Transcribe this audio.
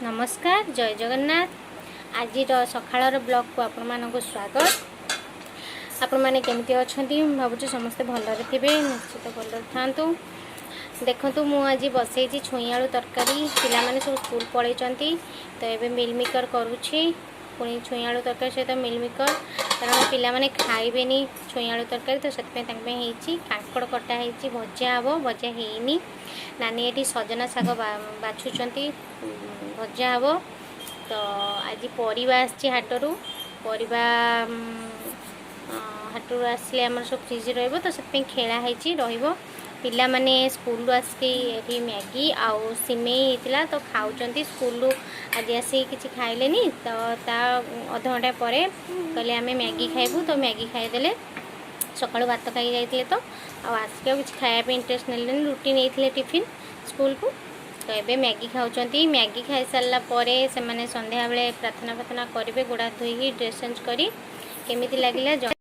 नमस्कार जय जगन्नाथ। आज सकाळर ब्लॉग को आपण मानक स्वागत। आपण माने केमती अछंती भाबुछु समस्त भलरे थिबे, निश्चित भलरे थांतु। देखंतु मु आज बसैछि छुई आलू तरकारी। पिला माने सब स्कूल पळैचंती तो एबे मिल मेकर करूछि। पुणी छुई आलू तरकारी सहित मिल मेकर, कारण पिला माने खाइबेनी छुई आलू तरकारी, तो सेतपे तांबे हेछि काकड़ कटा हेछि, भजा हबो, भजा हेइनी। नानी एटी सजना साग बाछुचंती, भजा हबो। तो आज परिबा आछि हाटरू, परिबा हाटरू आसले आमर सब फ्रिज रहइबो, तो सेतपे खेला हेछि रहइबो। पिला माने स्कूल आसके एठी मैगी आउ सिमेई हेतिला, तो खाउचंती स्कूल आज आसी किछि खाइलेनी। तो ता आधा घंटा परे कहले आमे मैगी खाइबू, तो मैगी खाइ देले। सकाळु भात खाइ जाइतिले, तो आसके किछि खाया पे इंटरेस्ट नेलेनी, रुटी नेइथिले टिफिन स्कूल को। तो एबे मैगी खाउचंती। मैगी खाइ सारला परे से माने संध्या बेले प्रार्थना करिवे, गोड़ा धोई ड्रेस चेंज करी। केमिति लागिला